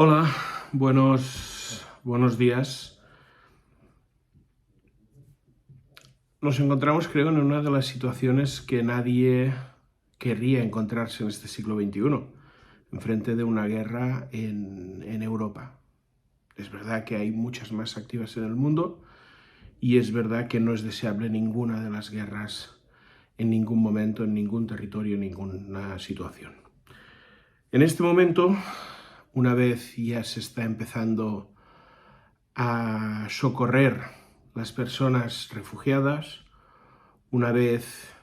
Hola, buenos días. Nos encontramos, creo, en una de las situaciones que nadie querría encontrarse en este siglo XXI, enfrente de una guerra en Europa. Es verdad que hay muchas más activas en el mundo y es verdad que no es deseable ninguna de las guerras en ningún momento, en ningún territorio, en ninguna situación. En este momento, una vez ya se está empezando a socorrer las personas refugiadas, una vez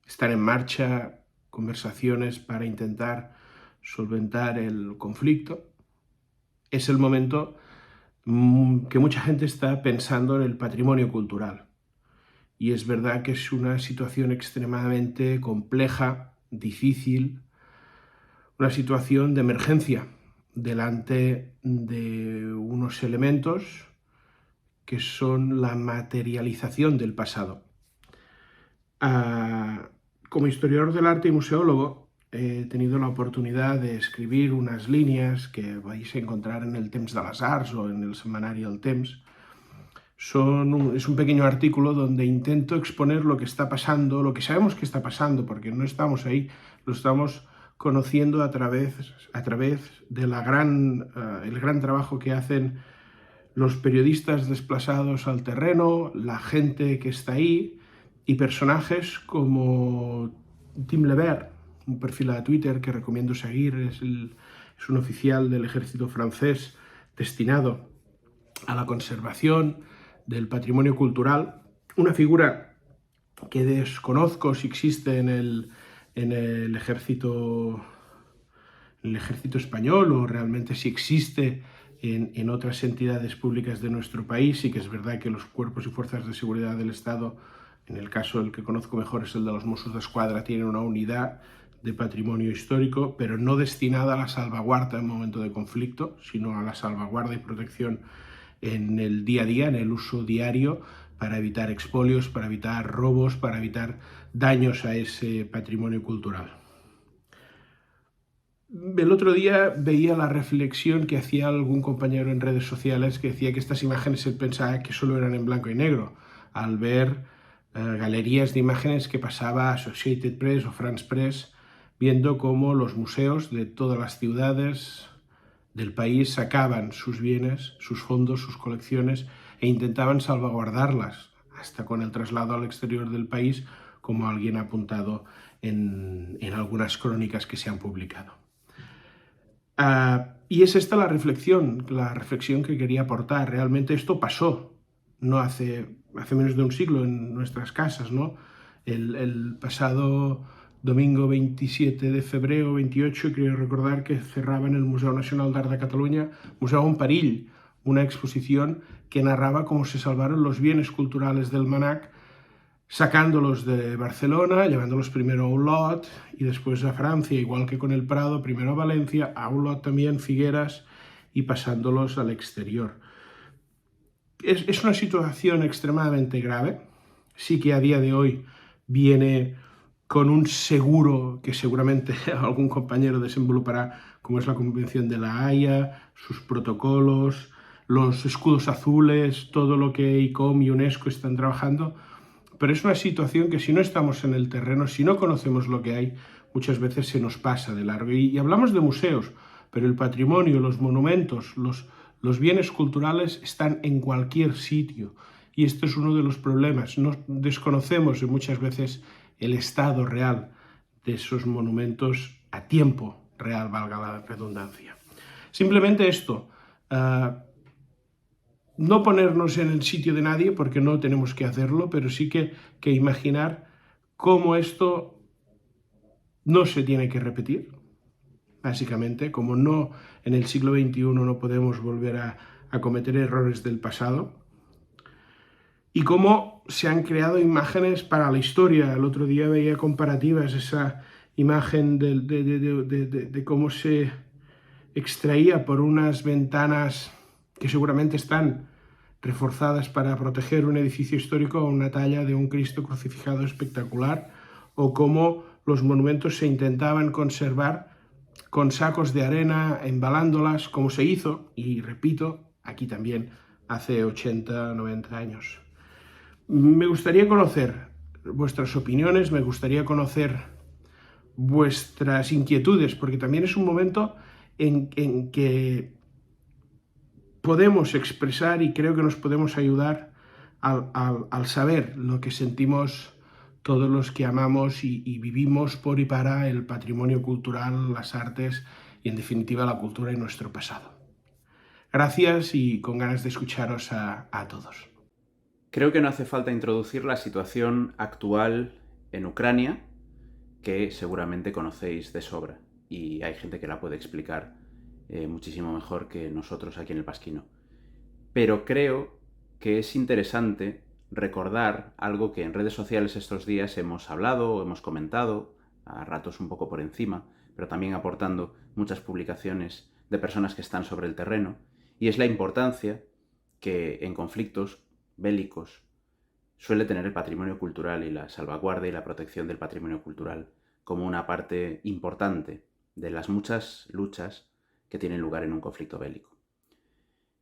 están en marcha conversaciones para intentar solventar el conflicto, es el momento que mucha gente está pensando en el patrimonio cultural. Y es verdad que es una situación extremadamente compleja, difícil, una situación de emergencia delante de unos elementos que son la materialización del pasado. Como historiador del arte y museólogo, he tenido la oportunidad de escribir unas líneas que vais a encontrar en el Temps de les Arts o en el semanario El Temps. Es un pequeño artículo donde intento exponer lo que está pasando, lo que sabemos que está pasando, porque no estamos ahí, lo estamos conociendo a través de el gran trabajo que hacen los periodistas desplazados al terreno, la gente que está ahí, y personajes como Tim Lebert, un perfil de Twitter que recomiendo seguir, es un oficial del ejército francés destinado a la conservación del patrimonio cultural, una figura que desconozco si existe en el ejército español o realmente si existe en otras entidades públicas de nuestro país. Sí que es verdad que los cuerpos y fuerzas de seguridad del Estado, en el caso el que conozco mejor es el de los Mossos d'Esquadra, tienen una unidad de patrimonio histórico, pero no destinada a la salvaguarda en momento de conflicto, sino a la salvaguarda y protección en el día a día, en el uso diario, para evitar expolios, para evitar robos, para evitar daños a ese patrimonio cultural. El otro día veía la reflexión que hacía algún compañero en redes sociales que decía que estas imágenes él pensaba que solo eran en blanco y negro, al ver galerías de imágenes que pasaba Associated Press o France Press, viendo cómo los museos de todas las ciudades del país sacaban sus bienes, sus fondos, sus colecciones e intentaban salvaguardarlas, hasta con el traslado al exterior del país, como alguien ha apuntado en algunas crónicas que se han publicado. Y es esta la reflexión que quería aportar. Realmente esto pasó, no hace menos de un siglo en nuestras casas, ¿no? El pasado domingo 27 de febrero, 28, quiero recordar que cerraba en el Museu Nacional d'Art de Catalunya, Museu en Perill, una exposición que narraba cómo se salvaron los bienes culturales del MNAC, sacándolos de Barcelona, llevándolos primero a Olot y después a Francia, igual que con el Prado, primero a Valencia, a Olot también, Figueras, y pasándolos al exterior. Es una situación extremadamente grave, sí que a día de hoy viene con un seguro que seguramente algún compañero desenvolupará, como es la Convención de la Haya, sus protocolos, los escudos azules, todo lo que ICOM y UNESCO están trabajando. Pero es una situación que si no estamos en el terreno, si no conocemos lo que hay, muchas veces se nos pasa de largo. Y hablamos de museos, pero el patrimonio, los monumentos, los bienes culturales están en cualquier sitio. Y este es uno de los problemas. No desconocemos muchas veces el estado real de esos monumentos a tiempo real, valga la redundancia. Simplemente esto. No ponernos en el sitio de nadie, porque no tenemos que hacerlo, pero sí que imaginar cómo esto no se tiene que repetir, básicamente, como no en el siglo XXI no podemos volver a cometer errores del pasado, y cómo se han creado imágenes para la historia. El otro día veía comparativas, esa imagen de cómo se extraía por unas ventanas que seguramente están reforzadas para proteger un edificio histórico, una talla de un Cristo crucificado espectacular, o cómo los monumentos se intentaban conservar con sacos de arena, embalándolas, como se hizo, y repito, aquí también, hace 80, 90 años. Me gustaría conocer vuestras opiniones, me gustaría conocer vuestras inquietudes, porque también es un momento en que podemos expresar y creo que nos podemos ayudar al saber lo que sentimos todos los que amamos y vivimos por y para el patrimonio cultural, las artes y en definitiva la cultura y nuestro pasado. Gracias y con ganas de escucharos a todos. Creo que no hace falta introducir la situación actual en Ucrania, que seguramente conocéis de sobra, y hay gente que la puede explicar muchísimo mejor que nosotros aquí en el Pasquino. Pero creo que es interesante recordar algo que en redes sociales estos días hemos hablado o hemos comentado, a ratos un poco por encima, pero también aportando muchas publicaciones de personas que están sobre el terreno, y es la importancia que en conflictos bélicos suele tener el patrimonio cultural y la salvaguardia y la protección del patrimonio cultural como una parte importante de las muchas luchas que tienen lugar en un conflicto bélico.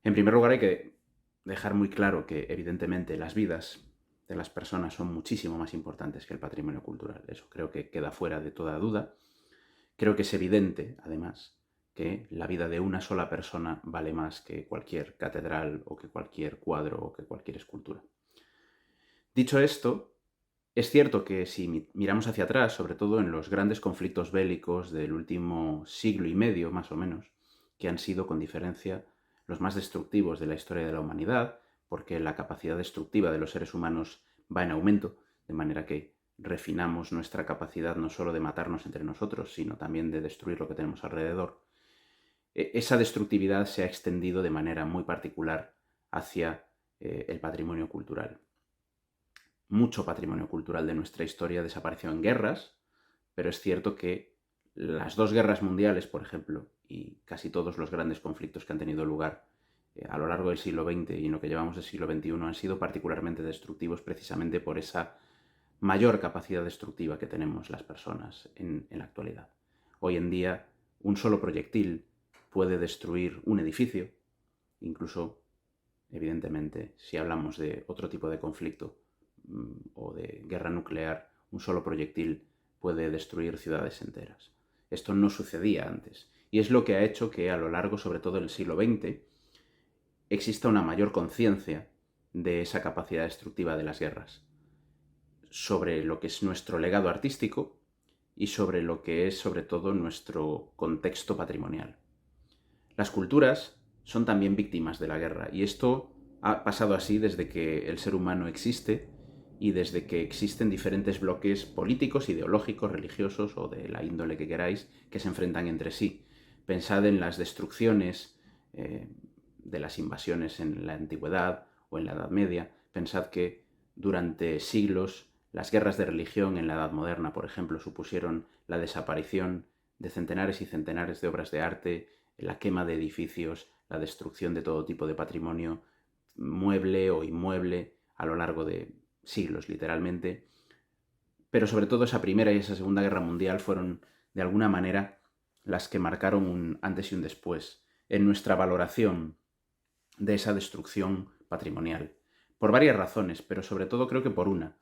En primer lugar, hay que dejar muy claro que, evidentemente, las vidas de las personas son muchísimo más importantes que el patrimonio cultural. Eso creo que queda fuera de toda duda. Creo que es evidente, además, que la vida de una sola persona vale más que cualquier catedral o que cualquier cuadro o que cualquier escultura. Dicho esto, es cierto que si miramos hacia atrás, sobre todo en los grandes conflictos bélicos del último siglo y medio, más o menos, que han sido con diferencia los más destructivos de la historia de la humanidad, porque la capacidad destructiva de los seres humanos va en aumento, de manera que refinamos nuestra capacidad no solo de matarnos entre nosotros, sino también de destruir lo que tenemos alrededor. Esa destructividad se ha extendido de manera muy particular hacia el patrimonio cultural. Mucho patrimonio cultural de nuestra historia desapareció en guerras, pero es cierto que las dos guerras mundiales, por ejemplo, y casi todos los grandes conflictos que han tenido lugar a lo largo del siglo XX y en lo que llevamos del siglo XXI han sido particularmente destructivos precisamente por esa mayor capacidad destructiva que tenemos las personas en la actualidad. Hoy en día, un solo proyectil puede destruir un edificio, incluso, evidentemente, si hablamos de otro tipo de conflicto o de guerra nuclear, un solo proyectil puede destruir ciudades enteras. Esto no sucedía antes, y es lo que ha hecho que a lo largo, sobre todo del siglo XX, exista una mayor conciencia de esa capacidad destructiva de las guerras, sobre lo que es nuestro legado artístico y sobre lo que es, sobre todo, nuestro contexto patrimonial. Las culturas son también víctimas de la guerra, y esto ha pasado así desde que el ser humano existe y desde que existen diferentes bloques políticos, ideológicos, religiosos o de la índole que queráis, que se enfrentan entre sí. Pensad en las destrucciones de las invasiones en la antigüedad o en la Edad Media. Pensad que durante siglos las guerras de religión en la Edad Moderna, por ejemplo, supusieron la desaparición de centenares y centenares de obras de arte, la quema de edificios, la destrucción de todo tipo de patrimonio mueble o inmueble a lo largo de siglos, literalmente. Pero sobre todo esa Primera y esa Segunda Guerra Mundial fueron, de alguna manera, las que marcaron un antes y un después en nuestra valoración de esa destrucción patrimonial. Por varias razones, pero sobre todo creo que por una.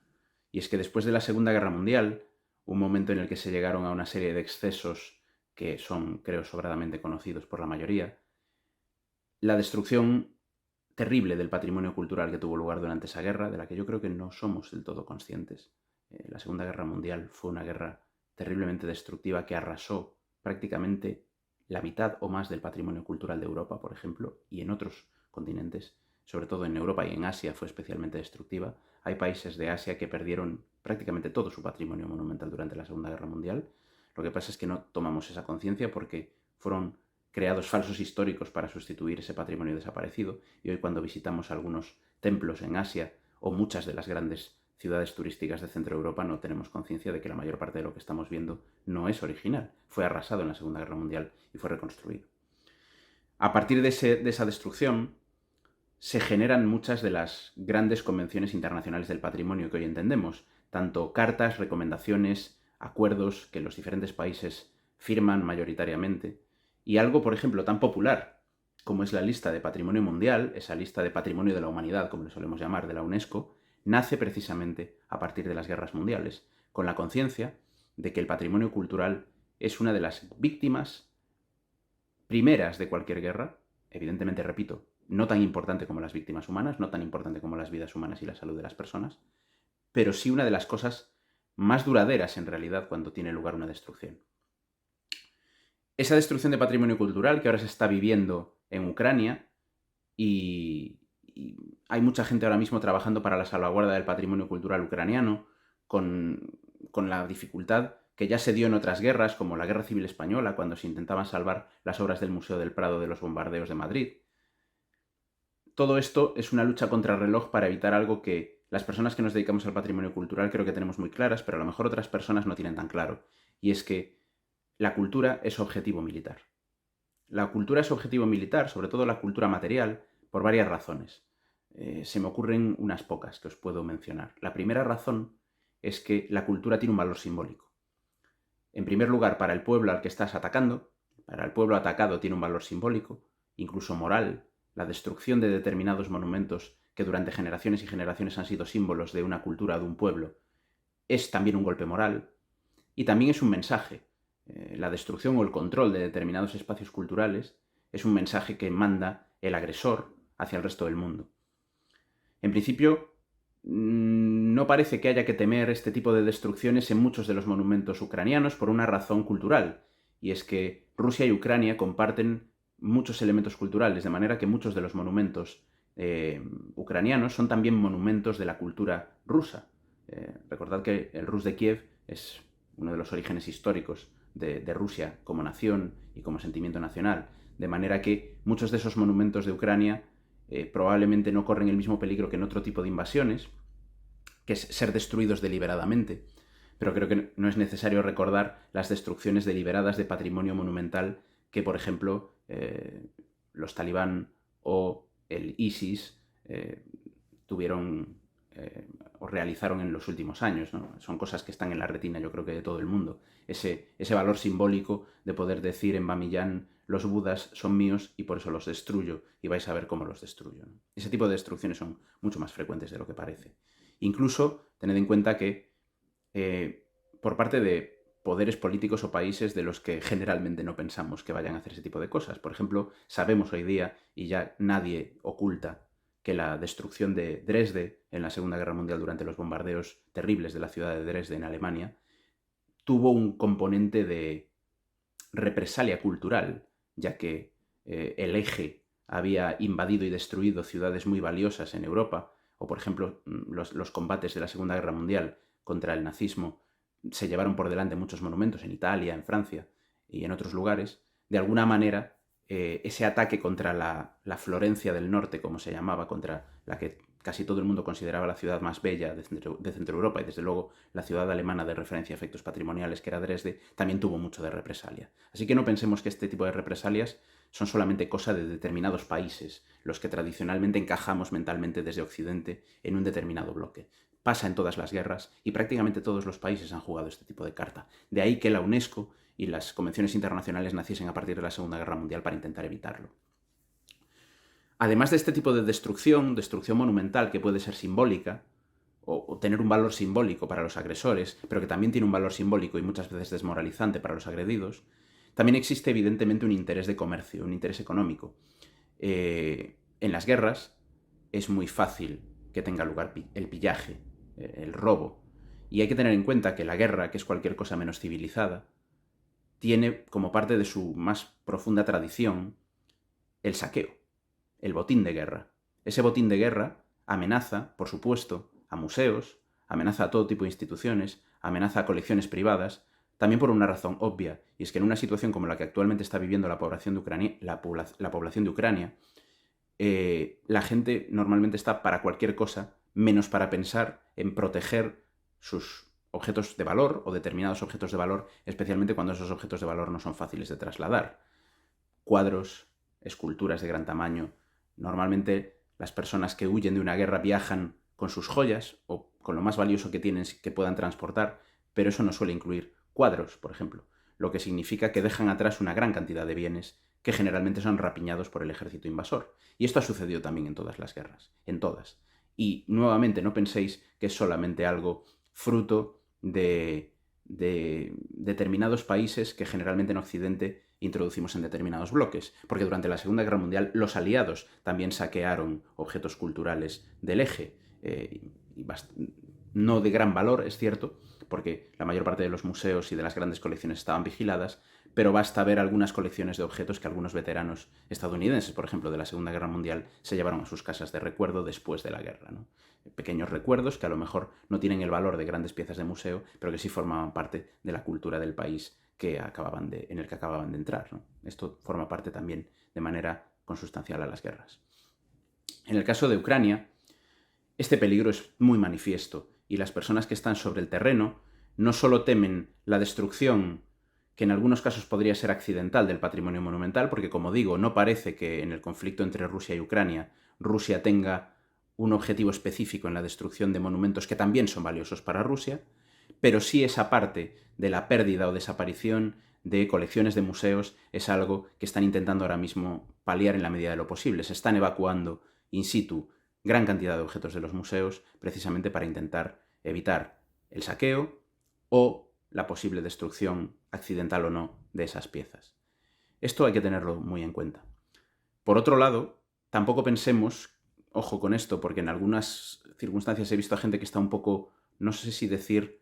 Y es que después de la Segunda Guerra Mundial, un momento en el que se llegaron a una serie de excesos que son, creo, sobradamente conocidos por la mayoría, la destrucción terrible del patrimonio cultural que tuvo lugar durante esa guerra, de la que yo creo que no somos del todo conscientes. La Segunda Guerra Mundial fue una guerra terriblemente destructiva que arrasó prácticamente la mitad o más del patrimonio cultural de Europa, por ejemplo, y en otros continentes, sobre todo en Europa y en Asia fue especialmente destructiva. Hay países de Asia que perdieron prácticamente todo su patrimonio monumental durante la Segunda Guerra Mundial. Lo que pasa es que no tomamos esa conciencia porque fueron creados falsos históricos para sustituir ese patrimonio desaparecido, y hoy cuando visitamos algunos templos en Asia o muchas de las grandes ciudades turísticas de Centro Europa no tenemos conciencia de que la mayor parte de lo que estamos viendo no es original, fue arrasado en la Segunda Guerra Mundial y fue reconstruido. A partir de esa destrucción se generan muchas de las grandes convenciones internacionales del patrimonio que hoy entendemos, tanto cartas, recomendaciones, acuerdos que los diferentes países firman mayoritariamente. Y algo, por ejemplo, tan popular como es la lista de Patrimonio Mundial, esa lista de Patrimonio de la Humanidad, como le solemos llamar, de la UNESCO, nace precisamente a partir de las guerras mundiales, con la conciencia de que el patrimonio cultural es una de las víctimas primeras de cualquier guerra, evidentemente, repito, no tan importante como las víctimas humanas, no tan importante como las vidas humanas y la salud de las personas, pero sí una de las cosas más duraderas en realidad cuando tiene lugar una destrucción. Esa destrucción de patrimonio cultural que ahora se está viviendo en Ucrania y hay mucha gente ahora mismo trabajando para la salvaguarda del patrimonio cultural ucraniano con la dificultad que ya se dio en otras guerras, como la Guerra Civil Española, cuando se intentaban salvar las obras del Museo del Prado de los bombardeos de Madrid. Todo esto es una lucha contra reloj para evitar algo que las personas que nos dedicamos al patrimonio cultural creo que tenemos muy claras, pero a lo mejor otras personas no tienen tan claro. Y es que la cultura es objetivo militar. La cultura es objetivo militar, sobre todo la cultura material, por varias razones. Se me ocurren unas pocas que os puedo mencionar. La primera razón es que la cultura tiene un valor simbólico. En primer lugar, para el pueblo al que estás atacando, para el pueblo atacado tiene un valor simbólico, incluso moral. La destrucción de determinados monumentos que durante generaciones y generaciones han sido símbolos de una cultura, de un pueblo, es también un golpe moral. Y también es un mensaje. La destrucción o el control de determinados espacios culturales es un mensaje que manda el agresor hacia el resto del mundo. En principio, no parece que haya que temer este tipo de destrucciones en muchos de los monumentos ucranianos por una razón cultural, y es que Rusia y Ucrania comparten muchos elementos culturales, de manera que muchos de los monumentos ucranianos son también monumentos de la cultura rusa. Recordad que el Rus de Kiev es uno de los orígenes históricos de Rusia como nación y como sentimiento nacional, de manera que muchos de esos monumentos de Ucrania probablemente no corren el mismo peligro que en otro tipo de invasiones, que es ser destruidos deliberadamente, pero creo que no es necesario recordar las destrucciones deliberadas de patrimonio monumental que, por ejemplo, los talibán o el ISIS tuvieron o realizaron en los últimos años, ¿no? Son cosas que están en la retina, yo creo que de todo el mundo. Ese valor simbólico de poder decir en Bamiyan: los budas son míos y por eso los destruyo, y vais a ver cómo los destruyo, ¿no? Ese tipo de destrucciones son mucho más frecuentes de lo que parece. Incluso tened en cuenta que por parte de poderes políticos o países de los que generalmente no pensamos que vayan a hacer ese tipo de cosas. Por ejemplo, sabemos hoy día, y ya nadie oculta, que la destrucción de Dresde en la Segunda Guerra Mundial durante los bombardeos terribles de la ciudad de Dresde en Alemania tuvo un componente de represalia cultural, ya que el Eje había invadido y destruido ciudades muy valiosas en Europa, o por ejemplo los combates de la Segunda Guerra Mundial contra el nazismo se llevaron por delante muchos monumentos en Italia, en Francia y en otros lugares. De alguna manera ese ataque contra la Florencia del Norte, como se llamaba, contra la que casi todo el mundo consideraba la ciudad más bella de Centro Europa, y desde luego la ciudad alemana de referencia a efectos patrimoniales, que era Dresde, también tuvo mucho de represalia. Así que no pensemos que este tipo de represalias son solamente cosa de determinados países, los que tradicionalmente encajamos mentalmente desde Occidente en un determinado bloque. Pasa en todas las guerras y prácticamente todos los países han jugado este tipo de carta. De ahí que la UNESCO y las convenciones internacionales naciesen a partir de la Segunda Guerra Mundial para intentar evitarlo. Además de este tipo de destrucción monumental que puede ser simbólica, o tener un valor simbólico para los agresores, pero que también tiene un valor simbólico y muchas veces desmoralizante para los agredidos, también existe evidentemente un interés de comercio, un interés económico. En las guerras es muy fácil que tenga lugar el pillaje, el robo, y hay que tener en cuenta que la guerra, que es cualquier cosa menos civilizada, tiene como parte de su más profunda tradición el saqueo, el botín de guerra. Ese botín de guerra amenaza, por supuesto, a museos, amenaza a todo tipo de instituciones, amenaza a colecciones privadas, también por una razón obvia, y es que en una situación como la que actualmente está viviendo la población de Ucrania, la gente normalmente está para cualquier cosa menos para pensar en proteger sus objetos de valor o determinados objetos de valor, especialmente cuando esos objetos de valor no son fáciles de trasladar. Cuadros, esculturas de gran tamaño. Normalmente las personas que huyen de una guerra viajan con sus joyas o con lo más valioso que tienen que puedan transportar, pero eso no suele incluir cuadros, por ejemplo. lo que significa que dejan atrás una gran cantidad de bienes que generalmente son rapiñados por el ejército invasor. Y esto ha sucedido también en todas las guerras, en todas. Y nuevamente no penséis que es solamente algo fruto de determinados países que generalmente en Occidente introducimos en determinados bloques, porque durante la Segunda Guerra Mundial los aliados también saquearon objetos culturales del eje, no de gran valor, es cierto, porque la mayor parte de los museos y de las grandes colecciones estaban vigiladas, pero basta ver algunas colecciones de objetos que algunos veteranos estadounidenses, por ejemplo, de la Segunda Guerra Mundial, se llevaron a sus casas de recuerdo después de la guerra, ¿no? Pequeños recuerdos que a lo mejor no tienen el valor de grandes piezas de museo, pero que sí formaban parte de la cultura del país en el que acababan de entrar, ¿no? Esto forma parte también de manera consustancial a las guerras. En el caso de Ucrania, este peligro es muy manifiesto y las personas que están sobre el terreno no solo temen la destrucción, que en algunos casos podría ser accidental, del patrimonio monumental, porque, como digo, no parece que en el conflicto entre Rusia y Ucrania Rusia tenga un objetivo específico en la destrucción de monumentos que también son valiosos para Rusia, pero sí esa parte de la pérdida o desaparición de colecciones de museos es algo que están intentando ahora mismo paliar en la medida de lo posible. Se están evacuando in situ gran cantidad de objetos de los museos precisamente para intentar evitar el saqueo o la posible destrucción, accidental o no, de esas piezas. Esto hay que tenerlo muy en cuenta. Por otro lado, tampoco pensemos, ojo con esto, porque en algunas circunstancias he visto a gente que está un poco, no sé si decir,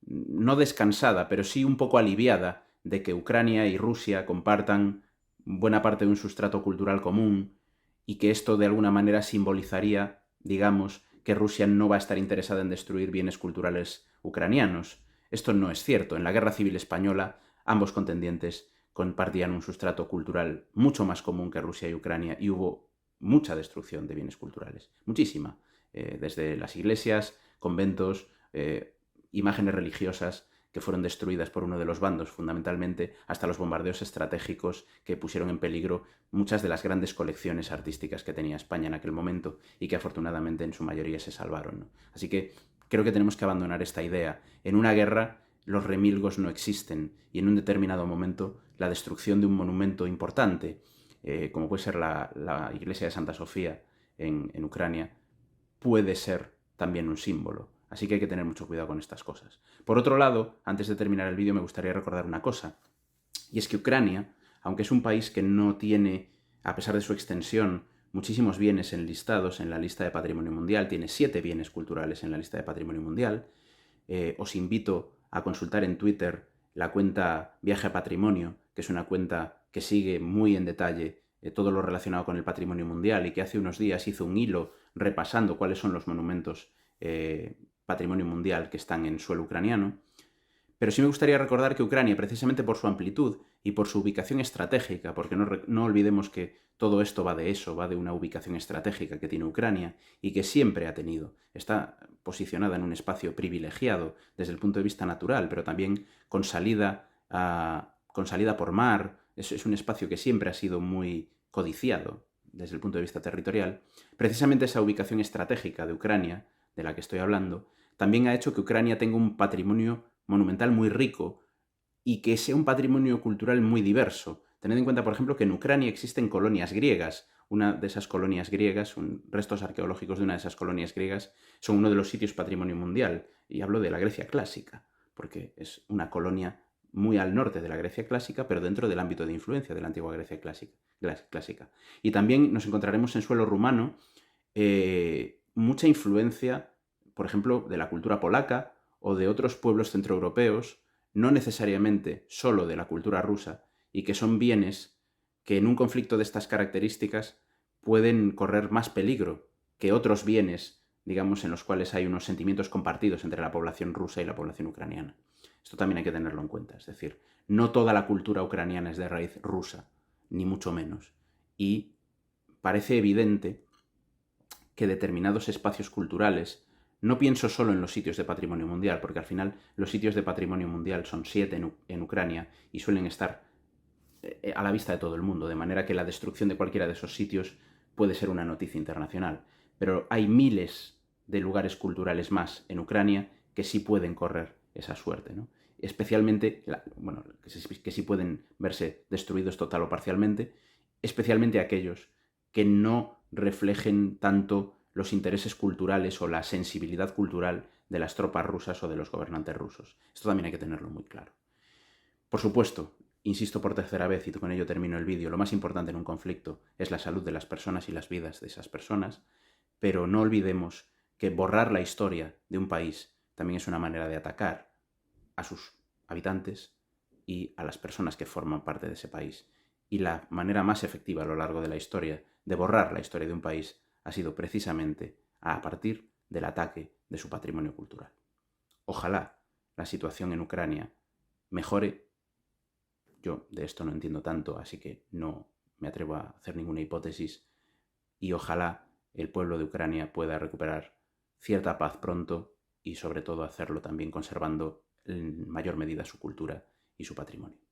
no descansada, pero sí un poco aliviada de que Ucrania y Rusia compartan buena parte de un sustrato cultural común y que esto de alguna manera simbolizaría, digamos, que Rusia no va a estar interesada en destruir bienes culturales ucranianos. Esto no es cierto. En la Guerra Civil Española, ambos contendientes compartían un sustrato cultural mucho más común que Rusia y Ucrania y hubo mucha destrucción de bienes culturales, muchísima, desde las iglesias, conventos, imágenes religiosas que fueron destruidas por uno de los bandos fundamentalmente, hasta los bombardeos estratégicos que pusieron en peligro muchas de las grandes colecciones artísticas que tenía España en aquel momento y que afortunadamente en su mayoría se salvaron, ¿no? Así que creo que tenemos que abandonar esta idea. En una guerra los remilgos no existen y en un determinado momento la destrucción de un monumento importante, como puede ser la iglesia de Santa Sofía en Ucrania, puede ser también un símbolo. Así que hay que tener mucho cuidado con estas cosas. Por otro lado, antes de terminar el vídeo me gustaría recordar una cosa, y es que Ucrania, aunque es un país que no tiene, a pesar de su extensión, muchísimos bienes enlistados en la lista de Patrimonio Mundial, tiene 7 bienes culturales en la lista de Patrimonio Mundial. Os invito a consultar en Twitter la cuenta Viaje a Patrimonio, que es una cuenta que sigue muy en detalle todo lo relacionado con el patrimonio mundial y que hace unos días hizo un hilo repasando cuáles son los monumentos patrimonio mundial que están en suelo ucraniano. Pero sí me gustaría recordar que Ucrania, precisamente por su amplitud y por su ubicación estratégica, porque no olvidemos que todo esto va de eso, va de una ubicación estratégica que tiene Ucrania y que siempre ha tenido. Está posicionada en un espacio privilegiado desde el punto de vista natural, pero también con salida por mar. Es un espacio que siempre ha sido muy codiciado desde el punto de vista territorial. Precisamente esa ubicación estratégica de Ucrania, de la que estoy hablando, también ha hecho que Ucrania tenga un patrimonio monumental muy rico y que sea un patrimonio cultural muy diverso. Tened en cuenta, por ejemplo, que en Ucrania existen colonias griegas. Una de esas colonias griegas, restos arqueológicos de una de esas colonias griegas, son uno de los sitios patrimonio mundial. Y hablo de la Grecia clásica, porque es una colonia muy al norte de la Grecia clásica, pero dentro del ámbito de influencia de la antigua Grecia clásica. Y también nos encontraremos en suelo rumano mucha influencia, por ejemplo, de la cultura polaca o de otros pueblos centroeuropeos, no necesariamente solo de la cultura rusa, y que son bienes que en un conflicto de estas características pueden correr más peligro que otros bienes, digamos, en los cuales hay unos sentimientos compartidos entre la población rusa y la población ucraniana. Esto también hay que tenerlo en cuenta, es decir, no toda la cultura ucraniana es de raíz rusa, ni mucho menos. Y parece evidente que determinados espacios culturales, no pienso solo en los sitios de patrimonio mundial, porque al final los sitios de patrimonio mundial son 7 en Ucrania y suelen estar a la vista de todo el mundo, de manera que la destrucción de cualquiera de esos sitios puede ser una noticia internacional. Pero hay miles de lugares culturales más en Ucrania que sí pueden correr esa suerte, ¿no? especialmente, que sí pueden verse destruidos total o parcialmente, especialmente aquellos que no reflejen tanto los intereses culturales o la sensibilidad cultural de las tropas rusas o de los gobernantes rusos. Esto también hay que tenerlo muy claro. Por supuesto, insisto por tercera vez y con ello termino el vídeo, lo más importante en un conflicto es la salud de las personas y las vidas de esas personas, pero no olvidemos que borrar la historia de un país también es una manera de atacar a sus habitantes y a las personas que forman parte de ese país. Y la manera más efectiva a lo largo de la historia de borrar la historia de un país ha sido precisamente a partir del ataque de su patrimonio cultural. Ojalá la situación en Ucrania mejore. Yo de esto no entiendo tanto, así que no me atrevo a hacer ninguna hipótesis. Y ojalá el pueblo de Ucrania pueda recuperar cierta paz pronto y sobre todo hacerlo también conservando en mayor medida su cultura y su patrimonio.